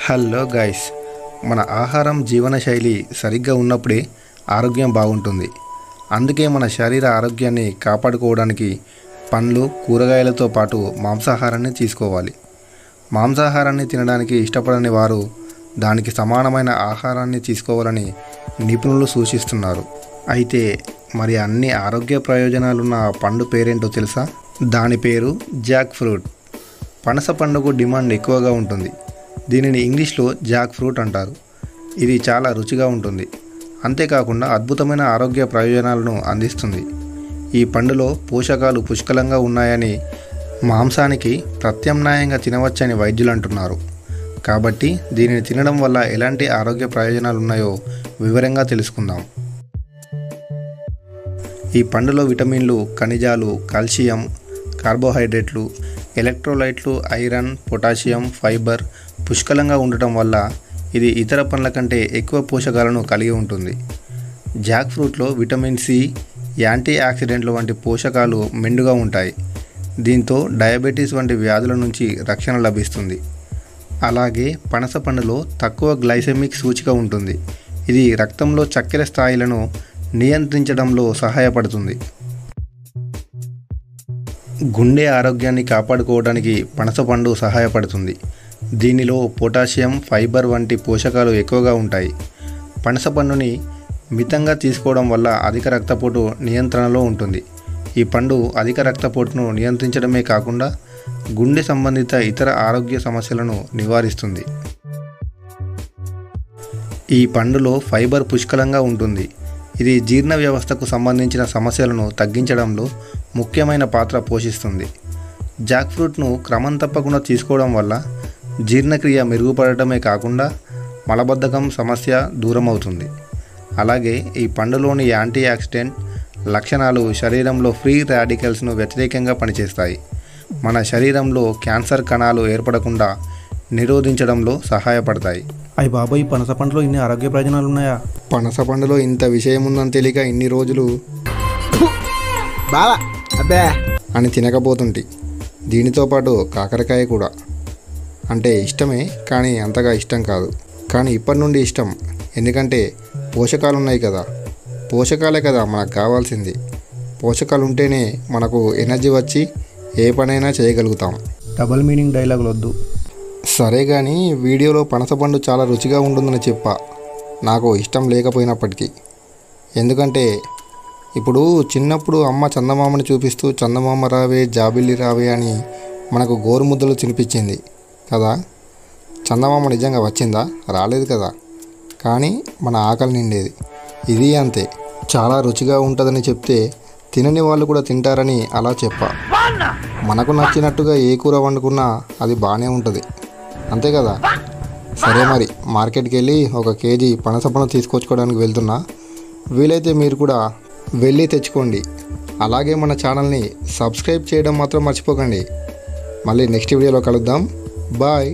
Hello guys, మన ఆహారం జీవనశైలి సరిగ్గా ఉన్నప్పుడే ఆరోగ్యం బాగుంటుంది. అందుకే మన శరీర ఆరోగ్యాన్ని కాపాడుకోవడానికి పండ్లు, కూరగాయలతో పాటు మాంసాహారాన్ని తీసుకోవాలి. మాంసాహారాన్ని తినడానికి ఇష్టపడని వారు దానికి సమానమైన ఆహారాన్ని తీసుకోవాలని నిపుణులు సూచిస్తున్నారు. అయితే మరి అన్ని ఆరోగ్య ప్రయోజనాలున్న పండు పేరేంటో తెలుసా? దాని పేరు జాక్ ఫ్రూట్. పనస పండుకు డిమాండ్ ఎక్కువగా ఉంటుంది. దీనిని ఇంగ్లీష్లో జాక్ ఫ్రూట్ అంటారు. ఇది చాలా రుచిగా ఉంటుంది. అంతేకాకుండా అద్భుతమైన ఆరోగ్య ప్రయోజనాలను అందిస్తుంది. ఈ పండులో పోషకాలు పుష్కలంగా ఉన్నాయని, మాంసానికి ప్రత్యామ్నాయంగా తినవచ్చని వైద్యులు అంటున్నారు. కాబట్టి దీనిని తినడం వల్ల ఎలాంటి ఆరోగ్య ప్రయోజనాలు ఉన్నాయో వివరంగా తెలుసుకుందాం. ఈ పండులో విటమిన్లు, ఖనిజాలు, కాల్షియం, కార్బోహైడ్రేట్లు, ఎలక్ట్రోలైట్లు, ఐరన్, పొటాషియం, ఫైబర్ పుష్కలంగా ఉండటం వల్ల ఇది ఇతర పండ్ల కంటే ఎక్కువ పోషకాలను కలిగి ఉంటుంది. జాక్ ఫ్రూట్లో విటమిన్ సి, యాంటీ ఆక్సిడెంట్లు వంటి పోషకాలు మెండుగా ఉంటాయి. దీంతో డయాబెటీస్ వంటి వ్యాధుల నుంచి రక్షణ లభిస్తుంది. అలాగే పనస పండులో తక్కువ గ్లైసెమిక్ సూచిక ఉంటుంది. ఇది రక్తంలో చక్కెర స్థాయిలను నియంత్రించడంలో సహాయపడుతుంది. గుండె ఆరోగ్యాన్ని కాపాడుకోవడానికి పనస పండు సహాయపడుతుంది. దీనిలో పొటాషియం, ఫైబర్ వంటి పోషకాలు ఎక్కువగా ఉంటాయి. పనస పండుని మితంగా తీసుకోవడం వల్ల అధిక రక్తపోటు నియంత్రణలో ఉంటుంది. ఈ పండు అధిక రక్తపోటును నియంత్రించడమే కాకుండా గుండె సంబంధిత ఇతర ఆరోగ్య సమస్యలను నివారిస్తుంది. ఈ పండులో ఫైబర్ పుష్కలంగా ఉంటుంది. ఇది జీర్ణ వ్యవస్థకు సంబంధించిన సమస్యలను తగ్గించడంలో ముఖ్యమైన పాత్ర పోషిస్తుంది. జాక్ ఫ్రూట్ను క్రమం తప్పకుండా తీసుకోవడం వల్ల జీర్ణక్రియ మెరుగుపడటమే కాకుండా మలబద్ధకం సమస్య దూరం అవుతుంది. అలాగే ఈ పండులోని యాంటీ ఆక్సిడెంట్ లక్షణాలు శరీరంలో ఫ్రీ రాడికల్స్ను వ్యతిరేకంగా పనిచేస్తాయి. మన శరీరంలో క్యాన్సర్ కణాలు ఏర్పడకుండా నిరోధించడంలో సహాయపడతాయి. అయ్య బాబాయ్, పనస పండులో ఇన్ని ఆరోగ్య ప్రయోజనాలు ఉన్నాయా? పనస పండులో ఇంత విషయం ఉందని తెలియక ఇన్ని రోజులు బావా అబ్బే అని తినకపోతుంటి. దీనితో పాటు కాకరకాయ కూడా అంటే ఇష్టమే, కానీ అంతగా ఇష్టం కాదు. కానీ ఇప్పటి నుండి ఇష్టం. ఎందుకంటే పోషకాలు ఉన్నాయి కదా. పోషకాలే కదా మనకు కావాల్సింది. పోషకాలు ఉంటేనే మనకు ఎనర్జీ వచ్చి ఏ పనైనా చేయగలుగుతాం. డబల్ మీనింగ్ డైలాగులు వద్దు. సరే కానీ వీడియోలో పనసపండు చాలా రుచిగా ఉంటుందని చెప్పా, నాకు ఇష్టం లేకపోయినప్పటికీ. ఎందుకంటే ఇప్పుడు చిన్నప్పుడు అమ్మ చందమామని చూపిస్తూ చందమామ రావే, జాబిల్లి రావే అని మనకు గోరుముద్దలు తినిపించింది కదా. చందమామ నిజంగా వచ్చిందా? రాలేదు కదా. కానీ మన ఆకలి నిండేది. ఇది అంతే. చాలా రుచిగా ఉంటుందని చెప్తే తినని వాళ్ళు కూడా తింటారని అలా చెప్పా. మనకు నచ్చినట్టుగా ఏ కూర వండుకున్నా అది బాగానే ఉంటుంది, అంతే కదా. సరే మరి మార్కెట్కి వెళ్ళి 1 కేజీ పనసపండు తీసుకొచ్చుకోవడానికి వెళ్తున్నా. వీలైతే మీరు కూడా వెళ్ళి తెచ్చుకోండి. అలాగే మన ఛానల్ని సబ్స్క్రైబ్ చేయడం మాత్రం మర్చిపోకండి. మళ్ళీ నెక్స్ట్ వీడియోలో కలుద్దాం. బాయ్.